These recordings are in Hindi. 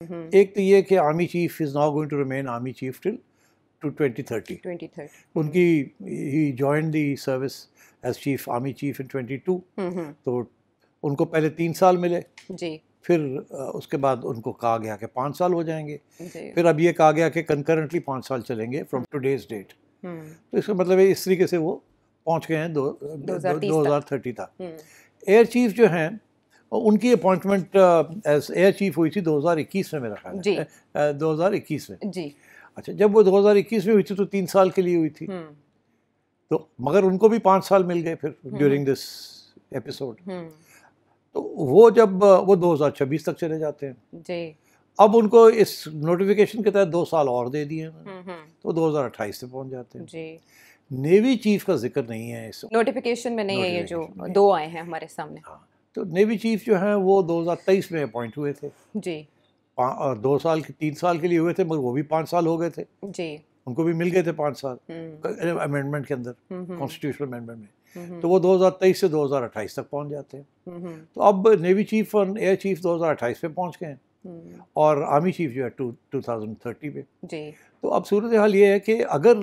एक तो ये कि army chief is now going to remain army chief till to 2030। उनकी ही joined the service as chief army chief in 22। तो उनको पहले 3 साल मिले जी, फिर उसके बाद उनको कहा गया कि 5 साल हो जाएंगे। फिर अब ये कहा गया कि कंकरेंटली 5 साल चलेंगे फ्रॉम टुडेज डेट। तो इसका मतलब है इस तरीके से वो पहुंच गए हैं 2030 तक। एयर चीफ जो हैं उनकी अपॉइंटमेंट एज एयर चीफ हुई थी 2021 में, मेरा ख्याल है 2021 में जी। अच्छा, जब वो 2021 में हुई थी तो 3 साल के लिए हुई थी। तो मगर उनको भी 5 साल मिल गए फिर ड्यूरिंग दिस एपिसोड। तो वो जब वो 2026 तक चले जाते हैं जी। अब उनको इस नोटिफिकेशन के तहत 2 साल और दे दिए तो 2028 से पहुंच जाते हैं जी। नेवी चीफ का जिक्र नहीं है इस नोटिफिकेशन में नहीं है, ये जो 2 आए हैं हमारे सामने। हाँ, तो नेवी चीफ जो हैं वो 2023 में अपॉइंट हुए थे जी। और 2 साल 3 साल के लिए हुए थे, मगर वो भी 5 साल हो गए थे जी। उनको भी मिल गए थे 5 साल अमेंडमेंट के अंदर, कॉन्स्टिट्यूशनल अमेंडमेंट में। तो वो 2023 से 2028 तक पहुंच जाते हैं। तो अब नेवी चीफ और एयर चीफ 2028 पे पहुंच गए हैं और आर्मी चीफ जो है 2030 पे। जी। तो अब सूरत हाल ये है कि अगर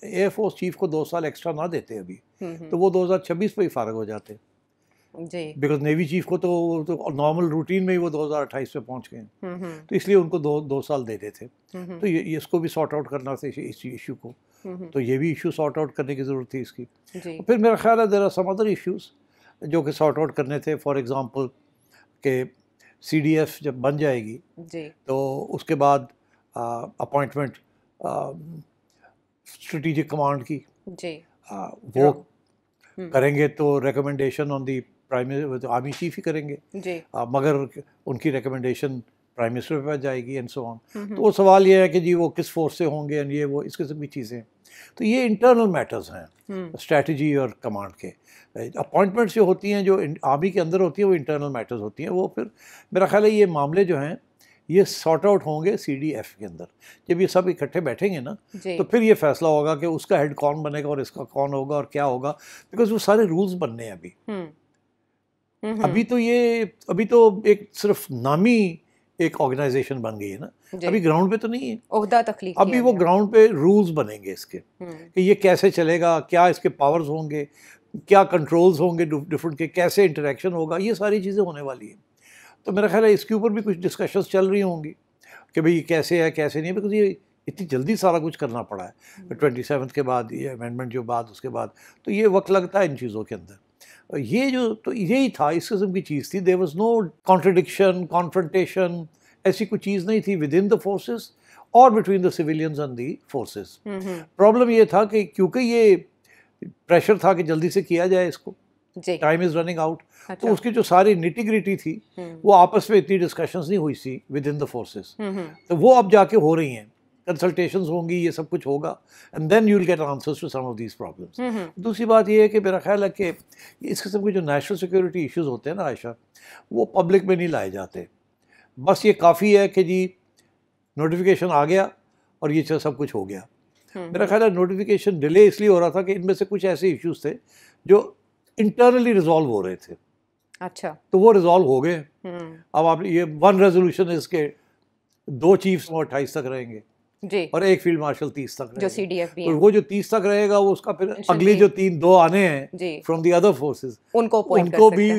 एयरफोर्स चीफ को 2 साल एक्स्ट्रा ना देते अभी तो वो 2026 पे ही फारग हो जाते जी। बिकॉज नेवी चीफ को तो नॉर्मल रूटीन में ही वो 2028 पे पहुंच गए तो इसलिए उनको दो साल देते थे। तो ये इसको भी सॉर्ट आउट करना था इस इशू को। तो ये भी इशू सॉर्ट आउट करने की ज़रूरत थी इसकी। फिर मेरा ख्याल है there are some other issues जो कि सॉर्ट आउट करने थे। फॉर एग्जांपल के CDF जब बन जाएगी जी। तो उसके बाद अपॉइंटमेंट स्ट्रेटेजिक कमांड की जी। वो करेंगे तो recommendation on the prime army chief ही करेंगे जी। मगर उनकी रिकमेंडेशन प्राइम मिनिस्टर पे जाएगी एंड सो ऑन। तो वो सवाल ये है कि जी वो किस फोर्स से होंगे एंड ये वो इस किस्म की चीज़ें। तो ये इंटरनल मैटर्स हैं स्ट्रेटजी और कमांड के। अपॉइंटमेंट्स जो होती हैं जो आर्मी के अंदर होती हैं वो इंटरनल मैटर्स होती हैं। वो फिर मेरा ख्याल है ये मामले जो हैं ये सॉर्ट आउट होंगे CDF के अंदर। जब ये सब इकट्ठे बैठेंगे ना तो फिर ये फैसला होगा कि उसका हेड कौन बनेगा और इसका कौन होगा और क्या होगा, बिकॉज वो सारे रूल्स बनने हैं अभी। अभी तो एक सिर्फ नामी एक ऑर्गेनाइजेशन बन गई है ना, अभी ग्राउंड पे तो नहीं है ओहदा तख्लीक अभी वो ग्राउंड पे रूल्स बनेंगे इसके कि ये कैसे चलेगा, क्या इसके पावर्स होंगे, क्या कंट्रोल्स होंगे डिफरेंट के, कैसे इंटरेक्शन होगा, ये सारी चीज़ें होने वाली हैं। तो मेरा ख्याल है इसके ऊपर भी कुछ डिस्कशंस चल रही होंगी कि भाई कैसे है कैसे नहीं, बिकॉज ये इतनी जल्दी सारा कुछ करना पड़ा है 27 के बाद ये अमेंडमेंट जो बाद उसके बाद, तो ये वक्त लगता है इन चीज़ों के अंदर। ये जो तो यही था, इस किस्म की चीज़ थी। There was no contradiction confrontation, ऐसी कोई चीज़ नहीं थी विद इन द फोर्सेस और between the civilians and the forces. Problem ये था कि क्योंकि ये प्रेशर था कि जल्दी से किया जाए इसको, टाइम इज़ रनिंग आउट। तो उसकी जो सारी निटी-ग्रिटी थी वो आपस में इतनी डिस्कशंस नहीं हुई थी विद इन द फोर्सेस। तो वो अब जाके हो रही हैं, कंसल्टेशंस होंगी, ये सब कुछ होगा and then you will get answers to some of these problems. दूसरी बात ये है कि मेरा ख्याल है कि इस किस्म के जो नेशनल सिक्योरिटी इश्यूज होते हैं ना आयशा, वो पब्लिक में नहीं लाए जाते। बस ये काफ़ी है कि जी नोटिफिकेशन आ गया और ये सब कुछ हो गया। मेरा ख्याल है नोटिफिकेशन डिले इसलिए हो रहा था कि इनमें से कुछ ऐसे इश्यूज थे जो इंटरनली रिजॉल्व हो रहे थे। अच्छा, तो वो रिजॉल्व हो गए। अब आप ये वन रेजोल्यूशन इसके 2 चीफ्स 28 तक रहेंगे जी, और 1 फील्ड मार्शल 30 तक रहेगा, जो CDF भी है। तो वो जो 30 तक रहेगा वो उसका फिर अगली जो 2 आने हैं फ्रॉम द अदर फोर्सेस उनको भी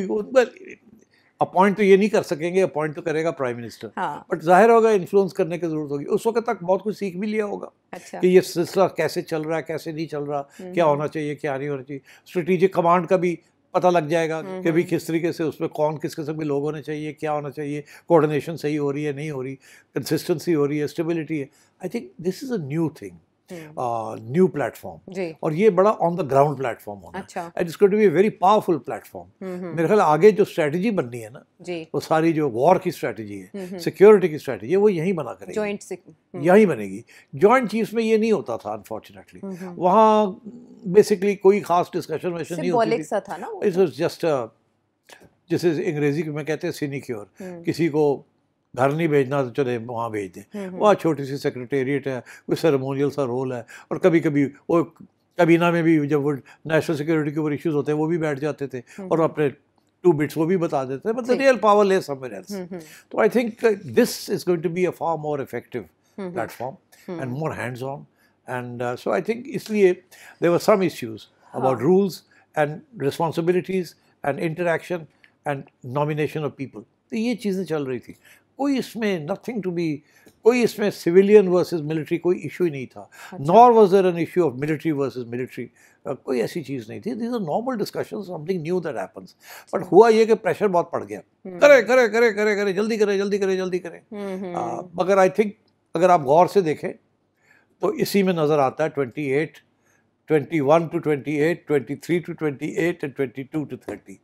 अपॉइंट तो ये नहीं कर सकेंगे, अपॉइंट तो करेगा प्राइम मिनिस्टर। हाँ। बट जाहिर होगा इन्फ्लुएंस करने की जरूरत होगी। उस वक्त तक बहुत कुछ सीख भी लिया होगा। अच्छा। कि ये सिलसिला कैसे चल रहा है कैसे नहीं चल रहा, क्या होना चाहिए क्या नहीं होना चाहिए। स्ट्रेटेजिक कमांड का भी पता लग जाएगा कि भाई किस तरीके से उसमें कौन किस किस्म के लोग होने चाहिए, क्या होना चाहिए, कोऑर्डिनेशन सही हो रही है नहीं हो रही, कंसिस्टेंसी हो रही है, स्टेबिलिटी है। I think this is a new thing, new platform, और ये बड़ा ऑन द ग्राउंड प्लेटफॉर्म होना। अच्छा। And it's going to be a very powerful platform. मेरे ख्याल आगे जो स्ट्रेटजी बननी है ना वो सारी जो वॉर की स्ट्रेटजी है, सिक्योरिटी की स्ट्रेटजी है, वो यहीं बना करेगी, जॉइंट यहीं बनेगी। जॉइंट चीफ्स में ये नहीं होता था अनफॉर्चुनेटली। वहाँ बेसिकली कोई खास डिस्कशन वैसे नहीं होती थी। इट वाज जस्ट जैसे अंग्रेजी में कहते हैं सिनिक्योर, किसी को घर नहीं भेजना तो चले वहाँ भेज दें। वहाँ छोटी सी सेक्रेटेरिएट है, कोई सेरेमोनियल सा रोल है, और कभी कभी वो कबीना में भी जब वो नेशनल सिक्योरिटी के ऊपर इश्यूज होते हैं वो भी बैठ जाते थे और अपने 2 bits वो भी बता देते हैं, but the real power lays somewhere else. So I think this is going to be a far more effective platform and more hands-on. And so I think इसलिए there were some issues about rules and responsibilities and interaction and nomination of people. तो ये चीज़ें चल रही थी, कोई इसमें nothing to be, कोई इसमें civilian versus military कोई issue ही नहीं था, nor was there an issue of military versus military, कोई ऐसी चीज़ नहीं थी. These are normal discussions, something new that happens. But हुआ ये कि प्रेशर बहुत पड़ गया, करे करे करे करे करे जल्दी करे जल्दी करे जल्दी करे. मगर आई थिंक अगर आप गौर से देखें तो इसी में नज़र आता है 28, 21 to 28, 23 to 28 and 22 to 30.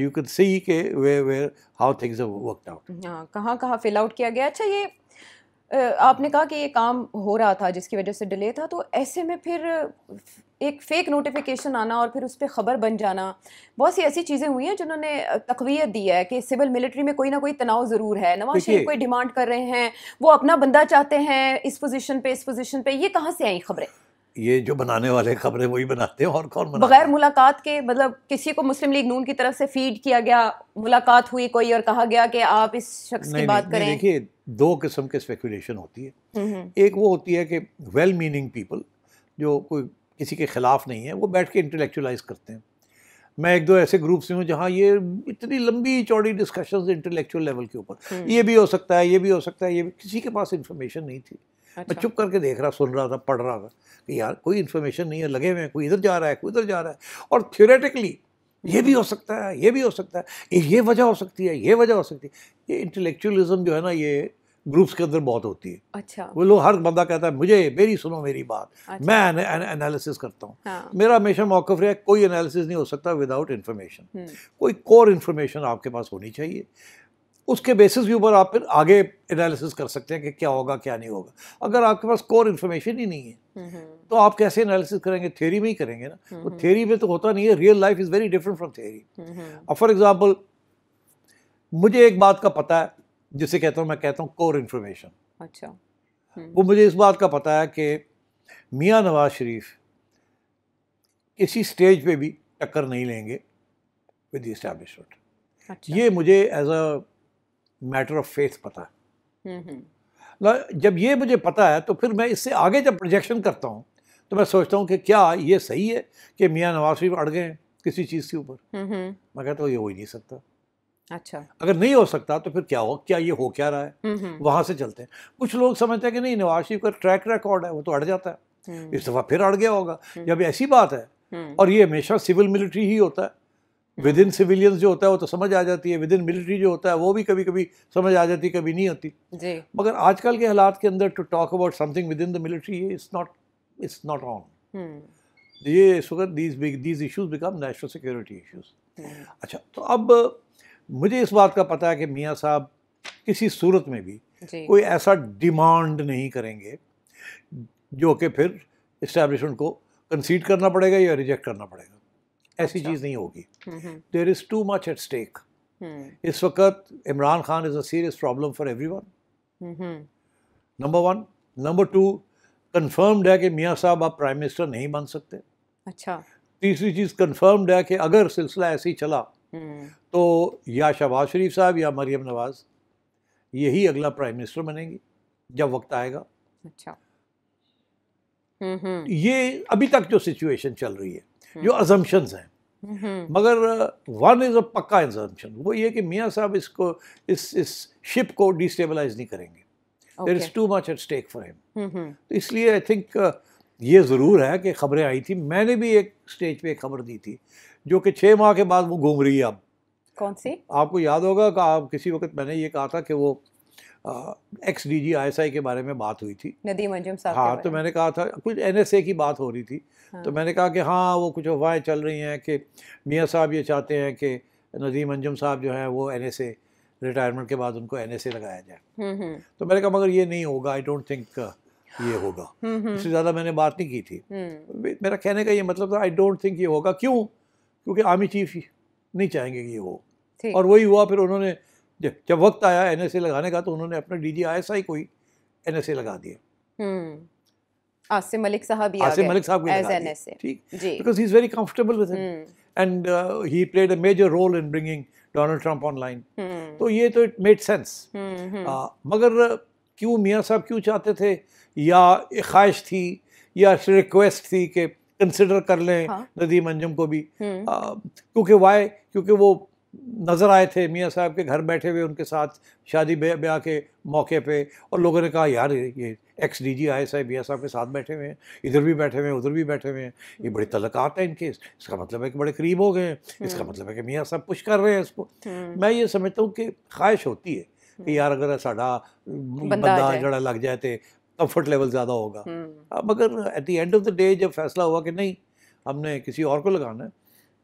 You can see के where how things have worked out. हाँ, कहाँ फिल आउट किया गया. अच्छा, ये आपने कहा कि ये काम हो रहा था जिसकी वजह से डिले था, तो ऐसे में फिर एक फेक नोटिफिकेशन आना और फिर उस पर ख़बर बन जाना, बहुत सी ऐसी चीज़ें हुई हैं जिन्होंने तक़वियत दी है कि सिविल मिलिट्री में कोई ना कोई तनाव ज़रूर है. नवाज शरीफ कोई डिमांड कर रहे हैं, वो अपना बंदा चाहते हैं इस पोजीशन पे, ये कहाँ से आई खबरें? ये जो बनाने वाले खबरें वही बनाते हैं, और कौन बनाते हैं? बगैर मुलाकात के, मतलब किसी को मुस्लिम लीग नून की तरफ से फीड किया गया, मुलाकात हुई कोई और कहा गया कि आप इस शख्स की बात करें. देखिए, 2 किस्म के स्पेकुलेशन होती है. एक वो होती है कि वेल मीनिंग पीपल जो कोई किसी के खिलाफ नहीं है, वो बैठ के इंटेलेक्चुअलाइज करते हैं. मैं 1-2 ऐसे ग्रुप्स में हूँ जहाँ ये इतनी लंबी चौड़ी डिस्कशंस इंटेलेक्चुअल लेवल के ऊपर, ये भी हो सकता है, ये भी हो सकता है, ये भी, किसी के पास इंफॉर्मेशन नहीं थी. मैं चुप करके देख रहा, सुन रहा था, पढ़ रहा था कि यार कोई इन्फॉर्मेशन नहीं है, लगे हुए हैं, कोई इधर जा रहा है, कोई उधर जा रहा है, और थ्योरेटिकली ये भी हो सकता है, ये भी हो सकता है, ये वजह हो सकती है, ये वजह हो सकती है. ये इंटेलेक्चुअलिज्म जो है ना, ये ग्रुप्स के अंदर बहुत होती है. अच्छा, वो लोग, हर बंदा कहता है मुझे मेरी सुनो मेरी बात. अच्छा. मैं एनालिसिस करता हूँ. हाँ. मेरा हमेशा मौक़िफ़ रहा है, कोई एनालिसिस नहीं हो सकता विदाउट इन्फॉर्मेशन. कोई कोर इन्फॉर्मेशन आपके पास होनी चाहिए, उसके बेसिस के ऊपर आप फिर आगे एनालिसिस कर सकते हैं कि क्या होगा क्या नहीं होगा. अगर आपके पास कोर इन्फॉर्मेशन ही नहीं है तो आप कैसे एनालिसिस करेंगे? थ्योरी में ही करेंगे ना. तो थ्योरी में तो होता नहीं है. Real life is very different from theory. अब फॉर एग्जांपल, मुझे एक बात का पता है जिसे मैं कहता हूँ कोर इन्फॉर्मेशन. अच्छा. वो मुझे इस बात का पता है कि मियाँ नवाज शरीफ किसी स्टेज पे भी टक्कर नहीं लेंगे विद द एस्टैब्लिशमेंट. अच्छा. ये मुझे as a matter of faith पता है. जब ये मुझे पता है तो फिर मैं इससे आगे जब प्रोजेक्शन करता हूँ तो मैं सोचता हूँ कि क्या ये सही है कि मियाँ नवाज शरीफ अड़ गए हैं किसी चीज़ के ऊपर. मैं कहता हूँ ये हो ही नहीं सकता. अच्छा. अगर नहीं हो सकता तो फिर क्या ये हो क्या रहा है, वहाँ से चलते हैं. कुछ लोग समझते हैं कि नहीं, नवाज शरीफ का ट्रैक रिकॉर्ड है, वो तो अड़ जाता है, इस दफ़ा फिर अड़ गया होगा. जब ऐसी बात है, और ये हमेशा सिविल मिलिट्री ही होता है, विद इन सिविलियंस जो होता है वो तो समझ आ जाती है, विद इन मिलिट्री जो होता है वो भी कभी कभी समझ आ जाती है, कभी नहीं होती. मगर आजकल के हालात के अंदर to talk about something within the military, it's not on. ये इस वक्त these issues become national security issues. अच्छा, तो अब मुझे इस बात का पता है कि मियाँ साहब किसी सूरत में भी कोई ऐसा डिमांड नहीं करेंगे जो कि फिर इस्टेब्लिशमेंट को कंसीड करना पड़ेगा या रिजेक्ट करना पड़ेगा. ऐसी चीज़ नहीं होगी. There is too much at stake. इस वक्त Imran Khan is a serious problem for everyone. Number 1. Number 2, confirmed है कि मियाँ साहब आप प्राइम मिनिस्टर नहीं बन सकते. अच्छा. तीसरी चीज़ कंफर्म्ड है कि अगर सिलसिला ऐसे ही चला तो या शहबाज शरीफ साहब या मरियम नवाज यही अगला प्राइम मिनिस्टर बनेंगी जब वक्त आएगा. अच्छा. ये अभी तक जो सिचुएशन चल रही है, जो अजम्पशंस हैं, मगर वन इज़ अ पक्का अजम्पशन, वो ये कि मियाँ साहब इस शिप को डिस्टेबलाइज नहीं करेंगे. There is too much at stake for him. तो इसलिए आई थिंक ये ज़रूर है कि खबरें आई थी. मैंने भी एक स्टेज पे एक खबर दी थी जो कि 6 माह के बाद वो घूम रही है. अब कौन सी? आपको याद होगा कि आप किसी वक्त मैंने ये कहा था कि वो एक्स DG ISI के बारे में बात हुई थी, नदीम अंजुम साहब. हाँ, तो मैंने कहा था कुछ NSA की बात हो रही थी. हाँ. तो मैंने कहा कि हाँ, वो कुछ अफवाहें चल रही हैं कि मियाँ साहब ये चाहते हैं कि नदीम अंजुम साहब जो हैं वो NSA रिटायरमेंट के बाद उनको NSA लगाया जाए. तो मैंने कहा मगर ये नहीं होगा, आई डोंट थिंक ये होगा. इससे ज़्यादा मैंने बात नहीं की थी. मेरा कहने का ये मतलब था आई डोंट थिंक ये होगा. क्यों? क्योंकि आर्मी चीफ नहीं चाहेंगे कि ये हो. और वही हुआ. फिर उन्होंने जब वक्त आया NSA लगाने का तो उन्होंने अपने DG ISI को ही NSA लगा दिया. आसिम मलिक साहब को लगा दिया. ठीक, because he is very comfortable with him. and he played a major role in bringing Donald Trump online. तो ये तो it made sense. मगर क्यों मियाँ साहब क्यों चाहते थे, या एक ख्वाहिश थी या रिक्वेस्ट थी कि कंसिडर कर लें नदीम अंजुम को भी, क्योंकि वो नज़र आए थे मियाँ साहब के घर बैठे हुए उनके साथ शादी ब्याह के मौके पे, और लोगों ने कहा यार ये एक्स DG ISI मियाँ साहब के साथ बैठे हुए हैं, इधर भी बैठे हुए हैं उधर भी बैठे हुए हैं, ये बड़े तल्लुकात हैं इनके, इसका मतलब है कि बड़े करीब हो गए हैं, इसका मतलब है कि मियाँ साहब पुश कर रहे हैं इसको। मैं ये समझता हूँ कि ख्वाहिश होती है कि यार अगर साड़ा बंदा जड़ा लग जाए तो कंफर्ट लेवल ज़्यादा होगा, मगर at the end of the day जब फैसला हुआ कि नहीं हमने किसी और को लगाना है,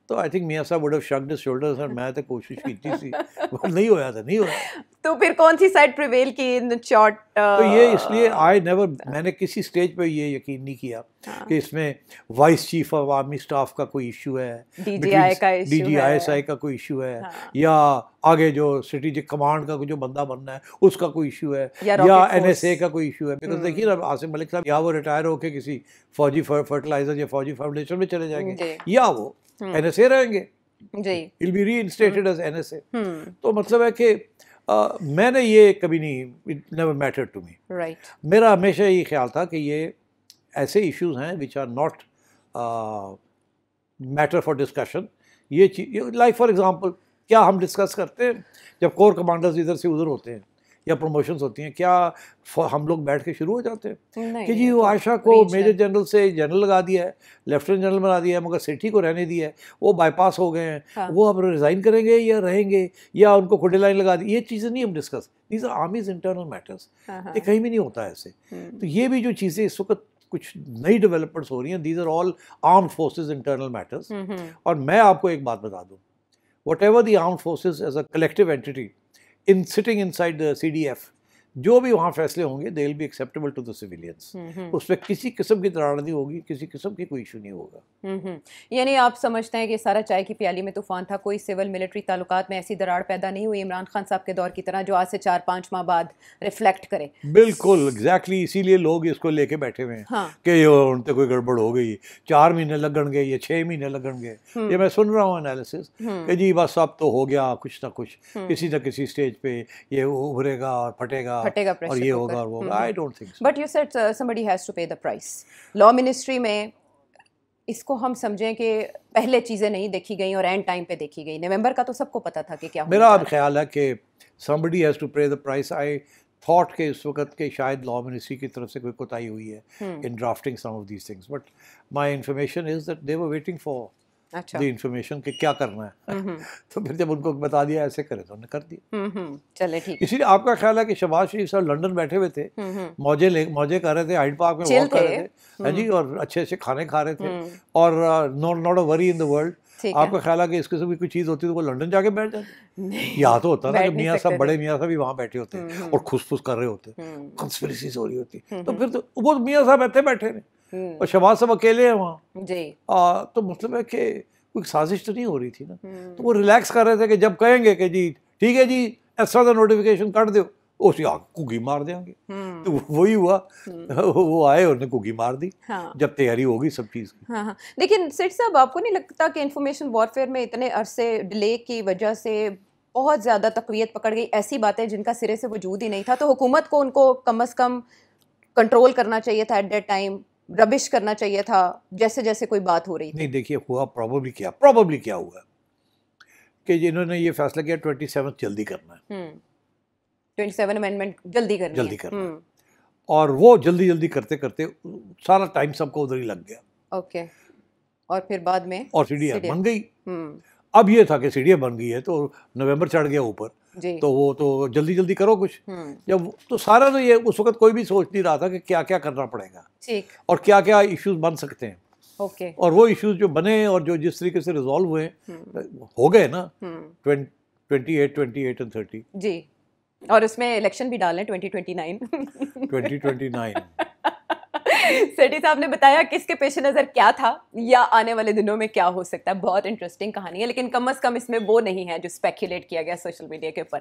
तो आई थिंक मियाँ साहब वुड हैव शक्ड हिज शोल्डर्स, और मैं तो कोशिश की थी पर नहीं होया था, नहीं होया। तो फिर कौन सी साइड प्रिवेल की इन शॉर्ट? तो ये इसलिए मैंने किसी स्टेज पे ये यकीन नहीं किया कि इसमें vice chief of army staff का कोई इशू है, DG ISI का कोई इशू है, या आगे जो स्ट्रेटेजिक कमांड का जो बंदा बनना है उसका कोई इशू है, या NSA का कोई इशू है। बिकॉज देखिए ना आसिम मलिक साहब, या वो रिटायर होके किसी फौजी फर्टिलाइजर या फौजी फाउंडेशन में चले जाएंगे, या वो NSA रहेंगे, he'll be reinstated as NSA। तो मतलब है कि मैंने ये कभी नहीं, it never mattered to me। मेरा हमेशा ये ख्याल था कि ये ऐसे इश्यूज हैं which are not matter for discussion। ये चीज लाइक फॉर एग्जांपल क्या हम डिस्कस करते हैं जब कोर कमांडर्स इधर से उधर होते हैं या प्रमोशंस होती हैं, क्या हम लोग बैठ के शुरू हो जाते हैं कि जी वो आयशा को मेजर जनरल से जनरल लगा दिया है, लेफ्टिनेंट जनरल बना दिया है, मगर सिटी को रहने दिया है, वो बाईपास हो गए हैं, वो अब रिज़ाइन करेंगे या रहेंगे, या उनको खुदे लाइन लगा दी। ये चीज़ें नहीं हम discuss, these are army's internal matters, ये कहीं भी नहीं होता है ऐसे। तो ये भी जो चीज़ें इस वक्त कुछ नई डेवलपमेंट्स हो रही हैं, these are all armed forces internal matters. और मैं आपको एक बात बता दूँ, whatever the armed forces as a collective entity in sitting inside the CDF, जो भी वहाँ फैसले होंगे they will be acceptable to the civilians। उसमें किसी किस्म की दरार नहीं होगी, किसी किस्म की कोई इशू नहीं होगा। यानी आप समझते हैं कि सारा चाय की प्याली में तूफान था, कोई सिविल मिलिट्री ताल्लुकात में ऐसी दरार पैदा नहीं हुई इमरान खान साहब के दौर की तरह जो आज से 4-5 माह बाद रिफ्लेक्ट करे। बिल्कुल एग्जैक्टली, इसीलिए लोग इसको लेके बैठे हुए हैं कि उनसे कोई गड़बड़ हो गई, 4 महीने लगणगे या 6 महीने लगणगे। ये मैं सुन रहा हूँ एनालिसिस कि जी बस अब तो हो गया कुछ ना कुछ, किसी न किसी स्टेज पे ये उभरेगा और फटेगा और ये होगा और वो होगा। I don't think so. But you said somebody has to pay the price. Law ministry में इसको हम समझें कि पहले चीज़ें नहीं देखी गई और एंड टाइम पे देखी गई। नवंबर का तो सबको पता था कि क्या होगा। मेरा अब ख्याल है कि somebody has to pay the price। I thought कि इस वक्त के शायद लॉ मिनिस्ट्री की तरफ से कोई कोताही हुई है in drafting some of these things, but my information is that they were waiting for the information कि क्या करना है। तो फिर जब उनको बता दिया ऐसे करे तो उन्होंने कर दिया। चले ठीक। इसीलिए आपका ख्याल है कि शहबाज शरीफ साहब लंदन बैठे हुए थे, मौजे कर रहे थे, हाइड पार्क में वॉक कर रहे थे, हाँ जी, और अच्छे अच्छे खाने खा रहे थे, और not a worry in the world. आपका ख्याल है कि इस किस्म की कोई चीज़ होती तो वो लंदन जाके बैठ जाते? यहाँ तो होता ना कि मियाँ साहब, बड़े मियाँ साहब भी वहाँ बैठे होते और खुसफुस कर रहे होते, कंस्पिरेसीज हो रही होती, तो फिर तो वो मियाँ साहब ऐसे बैठे हैं और शहबाज साहब अकेले हैं वहाँ जी। तो मतलब है कि कोई साजिश तो नहीं हो रही थी ना। तो वो रिलैक्स कर रहे थे कि जब कहेंगे कि जी ठीक है जी ऐसा तो नोटिफिकेशन कर दो, उसी कुकी मार देंगे। तो वही हुआ, वो आए उन्होंने कुकी मार दी जब तैयारी होगी सब चीज़ की। लेकिन सेठ साहब, आपको नहीं लगता कि इंफॉर्मेशन वॉरफेयर में इतने अरसे डिले की वजह से बहुत ज़्यादा तकवीयत पकड़ गई, ऐसी बातें जिनका सिरे से वजूद ही नहीं था, तो हुकूमत को उनको कम अज़ कम कंट्रोल करना चाहिए था एट दैट टाइम, रबिश करना चाहिए था जैसे जैसे कोई बात हो रही थी? नहीं, देखिए हुआ प्रॉब्लली क्या हुआ कि जिन्होंने ये फैसला किया 27 जल्दी करना है, 27 अमेंडमेंट जल्दी करना है, और वो जल्दी करते करते सारा टाइम सबको उधर ही लग गया। ओके। और फिर बाद में और CDF बन गई। अब ये था कि CDF बन गई है तो नवंबर चढ़ गया ऊपर, तो वो तो जल्दी करो कुछ। जब तो सारा तो ये उस वक्त कोई भी सोच नहीं रहा था कि क्या क्या करना पड़ेगा और क्या क्या इश्यूज बन सकते हैं। ओके। और वो इश्यूज जो बने और जो जिस तरीके से रिजॉल्व हुए हो गए ना 28 and 30 जी, और उसमें इलेक्शन भी डालें 2029 सेठी साहब ने बताया कि इसके पेश नज़र क्या था या आने वाले दिनों में क्या हो सकता है। बहुत इंटरेस्टिंग कहानी है, लेकिन कम अज़ कम इसमें वो नहीं है जो स्पेक्युलेट किया गया सोशल मीडिया के ऊपर।